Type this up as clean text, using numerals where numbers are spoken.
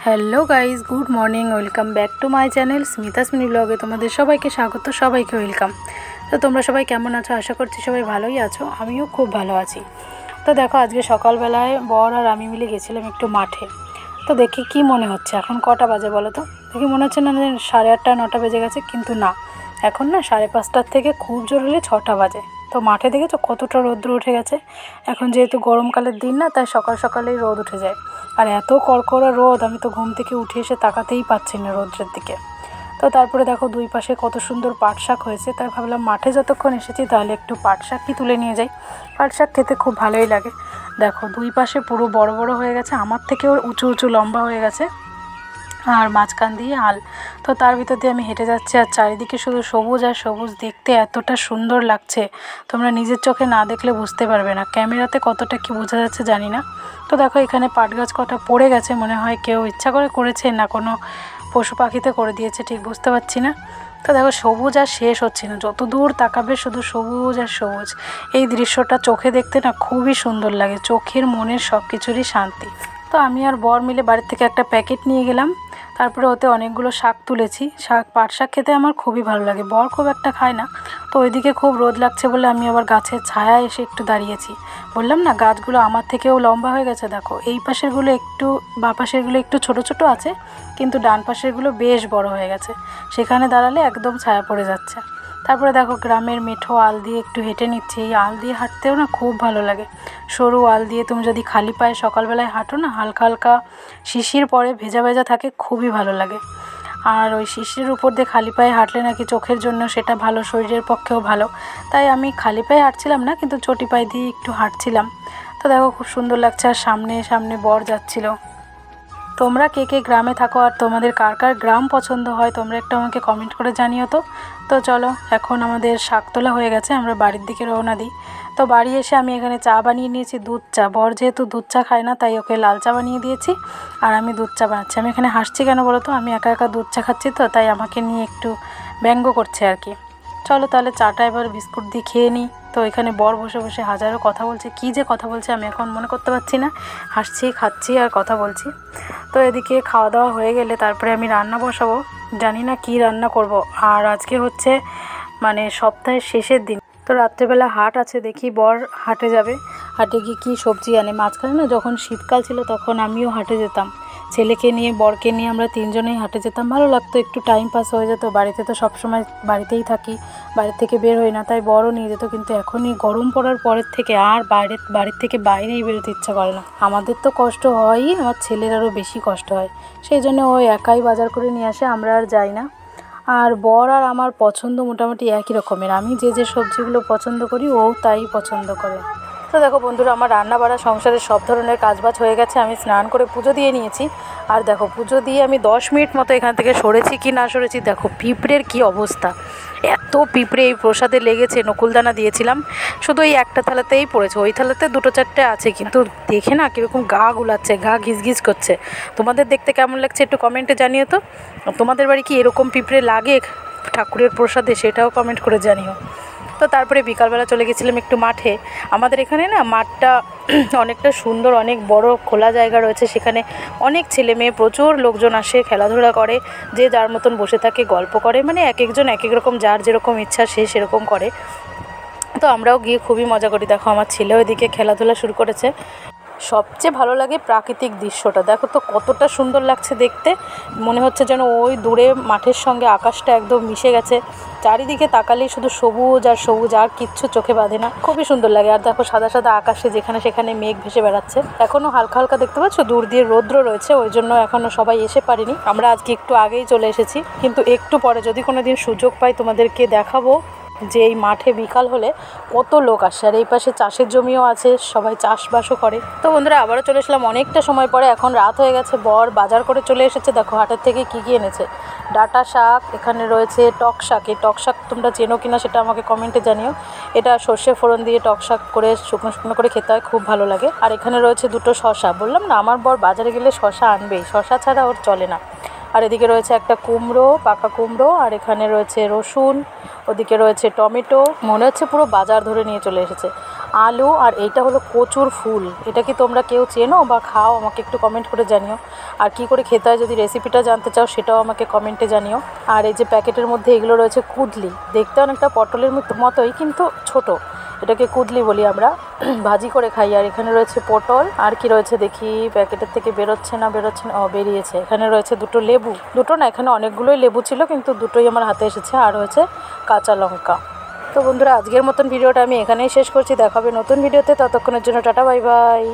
Hello guys, good morning. Welcome back to my channel Smita's mini ব্লগে তোমাদের সবাইকে স্বাগত, সবাইকে ওয়েলকাম। তো তোমরা সবাই কেমন আছো? আশা করছি সবাই ভালোই আছো, আমিও খুব ভালো আছি। তো দেখো, আজকে সকালবেলায় বর আর আমি মিলে গেছিলাম একটু মাঠে। তো দেখি কি মনে হচ্ছে, এখন কটা বাজে বলো তো? দেখি মনে হচ্ছে না 8:30 9টা বেজে গেছে, কিন্তু না, এখন না 5:30 থেকে খুব জোর হলে 6টা বাজে। তো মাঠে দেখেছো কতটা রৌদ্র উঠে গেছে। এখন যেহেতু গরমকালের দিন না, তাই সকাল সকালেই রোদ উঠে যায়। আর এত কড়কড়া রোদ, আমি তো ঘুম থেকে উঠে এসে তাকাতেই পাচ্ছি না রোদ্রের দিকে। তো তারপরে দেখো দুই পাশে কত সুন্দর পাট শাক হয়েছে, তাই ভাবলাম মাঠে যতক্ষণ এসেছি তাহলে একটু পাট শাকই তুলে নিয়ে যাই। পাট শাক খেতে খুব ভালোই লাগে। দেখো দুই পাশে পুরো বড় বড় হয়ে গেছে, আমার থেকেও উঁচু উঁচু লম্বা হয়ে গেছে, আর মাঝখান দিয়ে আল। তো তার ভিতর দিয়ে আমি হেঁটে যাচ্ছি, আর চারিদিকে শুধু সবুজ আর সবুজ, দেখতে এতটা সুন্দর লাগছে, তোমরা নিজের চোখে না দেখলে বুঝতে পারবে না। ক্যামেরাতে কতটা কি বোঝা যাচ্ছে জানি না। তো দেখো এখানে পাট গাছ কটা পড়ে গেছে, মনে হয় কেউ ইচ্ছা করে করেছে না কোনো পশু পাখিতে করে দিয়েছে, ঠিক বুঝতে পারছি না। তো দেখো সবুজ আর শেষ হচ্ছে না, যত দূর তাকাবে শুধু সবুজ আর সবুজ। এই দৃশ্যটা চোখে দেখতে না খুবই সুন্দর লাগে, চোখের মনের সব কিছুরই শান্তি। তো আমি আর বর মিলে বাড়ির থেকে একটা প্যাকেট নিয়ে গেলাম, তারপরে ওতে অনেকগুলো শাক তুলেছি। পাট শাক খেতে আমার খুবই ভালো লাগে, বর খুব একটা খায় না। তো ওইদিকে খুব রোদ লাগছে বলে আমি আবার গাছের ছায়ায় এসে একটু দাঁড়িয়েছি। বললাম না, গাছগুলো আমার থেকেও লম্বা হয়ে গেছে। দেখো এই পাশেরগুলো একটু, বা পাশেরগুলো একটু ছোট ছোট আছে, কিন্তু ডান পাশেরগুলো বেশ বড় হয়ে গেছে, সেখানে দাঁড়ালে একদম ছায়া পড়ে যাচ্ছে। তারপরে দেখো গ্রামের মেঠো আল দিয়ে একটু হেঁটে নিচ্ছি। এই আল দিয়ে হাঁটতেও না খুব ভালো লাগে। সরু আল দিয়ে তুমি যদি খালি পায়ে সকালবেলায় হাঁটো না, হালকা হালকা শিশির পরে ভেজা ভেজা থাকে, খুবই ভালো লাগে। আর ওই শিশিরের উপর দিয়ে খালি পায়ে হাঁটলে নাকি চোখের জন্য সেটা ভালো, শরীরের পক্ষেও ভালো। তাই আমি খালি পায়ে হাঁটছিলাম না, কিন্তু চটি পায়ে দিয়ে একটু হাঁটছিলাম। তো দেখো খুব সুন্দর লাগছে, আর সামনে সামনে বর যাচ্ছিলো। তোমরা কে কে গ্রামে থাকো আর তোমাদের কার কার গ্রাম পছন্দ হয়, তোমরা একটু আমাকে কমেন্ট করে জানিও তো। তো চলো, এখন আমাদের শাক তোলা হয়ে গেছে, আমরা বাড়ির দিকে রওনা দিই। তো বাড়ি এসে আমি এখানে চা বানিয়ে নিয়েছি, দুধ চা। বর যেহেতু দুধ চা খায় না, তাই ওকে লাল চা বানিয়ে দিয়েছি, আর আমি দুধ চা বানাচ্ছি। আমি এখানে হাসছি কেন বলো তো? আমি একা একা দুধ চা খাচ্ছি, তো তাই আমাকে নিয়ে একটু ব্যঙ্গ করছে আর কি। চলো তাহলে চাটা এবার বিস্কুট দিয়ে খেয়ে নিই। তো এখানে বর বসে বসে হাজারো কথা বলছে, কী যে কথা বলছে আমি এখন মনে করতে পারছি না। হাসছি, খাচ্ছি আর কথা বলছি। তো এদিকে খাওয়া দাওয়া হয়ে গেলে তারপরে আমি রান্না বসাবো। জানি না কি রান্না করব। আর আজকে হচ্ছে মানে সপ্তাহের শেষের দিন, তো রাত্রেবেলা হাট আছে, দেখি বর হাটে যাবে, হাটে গিয়ে কী সবজি আনে। মাঝখানে না যখন শীতকাল ছিল তখন আমিও হাটে যেতাম, ছেলেকে নিয়ে বরকে নিয়ে আমরা তিনজনেই হাটে যেতাম, ভালো লাগতো, একটু টাইম পাস হয়ে যেত। বাড়িতে তো সবসময় বাড়িতেই থাকি, বাড়ির থেকে বের হই না, তাই বড়ও নিয়ে যেত। কিন্তু এখনই গরম পড়ার পরের থেকে আর বাড়ির থেকে বাইরেই বেরোতে ইচ্ছা করে না। আমাদের তো কষ্ট হয়ই, আমার ছেলের আরও বেশি কষ্ট হয়, সেই জন্য ও একাই বাজার করে নিয়ে আসে, আমরা আর যাই না। আর বর আর আমার পছন্দ মোটামুটি একই রকমের, আমি যে যে সবজিগুলো পছন্দ করি ও তাই পছন্দ করে। তো দেখো বন্ধুরা, আমার রান্না বাড়া সংসারের সব ধরনের কাজবাজ হয়ে গেছে, আমি স্নান করে পুজো দিয়ে নিয়েছি। আর দেখো পুজো দিয়ে আমি 10 মিনিট মতো এখান থেকে সরেছি কি না সরেছি, দেখো পিঁপড়ের কি অবস্থা। এত পিঁপড়ে এই প্রসাদে লেগেছে, নকুলদানা দিয়েছিলাম, শুধু এই একটা থালাতেই পড়েছে, ওই থালাতে 2-4টে আছে, কিন্তু দেখে না কীরকম গা গুলাচ্ছে, গা ঘিজ করছে। তোমাদের দেখতে কেমন লাগছে একটু কমেন্টে জানিও তো। তোমাদের বাড়ি কি এরকম পিঁপড়ে লাগে ঠাকুরের প্রসাদে, সেটাও কমেন্ট করে জানিও। তো তারপরে বিকালবেলা চলে গেছিলাম একটু মাঠে। আমাদের এখানে না মাঠটা অনেকটা সুন্দর, অনেক বড় খোলা জায়গা রয়েছে, সেখানে অনেক ছেলে মেয়ে, প্রচুর লোকজন আসে, খেলাধুলা করে, যে যার মতন বসে থাকে, গল্প করে, মানে এক একজন এক এক রকম, যার যেরকম ইচ্ছা সে সেরকম করে। তো আমরাও গিয়ে খুবই মজা করি। দেখো আমার ছেলেও এদিকে খেলাধুলা শুরু করেছে। সবচেয়ে ভালো লাগে প্রাকৃতিক দৃশ্যটা, দেখো তো কতটা সুন্দর লাগছে দেখতে, মনে হচ্ছে যেন ওই দূরে মাঠের সঙ্গে আকাশটা একদম মিশে গেছে। চারিদিকে তাকালেই শুধু সবুজ আর সবুজ, আর কিচ্ছু চোখে বাঁধে না, খুবই সুন্দর লাগে। আর দেখো সাদা সাদা আকাশে যেখানে সেখানে মেঘ ভেসে বেড়াচ্ছে, এখনও হালকা হালকা দেখতে পাচ্ছ দূর দিয়ে রৌদ্র রয়েছে, ওই জন্য এখনও সবাই এসে পারিনি, আমরা আজকে একটু আগেই চলে এসেছি। কিন্তু একটু পরে যদি কোনো দিন সুযোগ পাই তোমাদেরকে দেখাবো যে এই মাঠে বিকাল হলে কত লোক আসে। আর এই পাশে চাষের জমিও আছে, সবাই চাষবাসও করে। তো বন্ধুরা আবারও চলে এসলাম অনেকটা সময় পরে, এখন রাত হয়ে গেছে, বর বাজার করে চলে এসেছে। দেখো হাটের থেকে কী কী এনেছে, ডাঁটা শাক, এখানে রয়েছে টক শাক। এই টক শাক তোমরা চেনো কিনা সেটা আমাকে কমেন্টে জানিও। এটা সর্ষে ফোড়ন দিয়ে টক শাক করে শুকনো শুকনো করে খেতে হয়, খুব ভালো লাগে। আর এখানে রয়েছে 2টো শশা, বললাম না আমার বর বাজারে গেলে শশা আনবেই, শশা ছাড়া ওর চলে না। আর এদিকে রয়েছে একটা কুমড়ো, পাকা কুমড়ো, আর এখানে রয়েছে রসুন, ওদিকে রয়েছে টমেটো, মনে হচ্ছে পুরো বাজার ধরে নিয়ে চলে এসেছে। আলু, আর এইটা হলো কচুর ফুল। এটা কি তোমরা কেউ চেনো বা খাও? আমাকে একটু কমেন্ট করে জানিও। আর কি করে খেতে হয় যদি রেসিপিটা জানতে চাও সেটাও আমাকে কমেন্টে জানিও। আর এই যে প্যাকেটের মধ্যে এগুলো রয়েছে কুদলি, দেখতে অনেকটা পটলের মতোই কিন্তু ছোট, এটাকে কুদলি বলি আমরা, ভাজি করে খাই। আর এখানে রয়েছে পটল, আর কি রয়েছে দেখি, প্যাকেটের থেকে বেরোচ্ছে না, ও বেরিয়েছে। এখানে রয়েছে দুটো লেবু, দুটো না এখানে অনেকগুলোই লেবু ছিল কিন্তু দুটোই আমার হাতে এসেছে, আর হয়েছে কাঁচা লঙ্কা। তো বন্ধুরা, আজকের মতন ভিডিওটা আমি এখানেই শেষ করছি। দেখা হবে নতুন ভিডিওতে, ততক্ষণের জন্য টাটা, বাই বাই।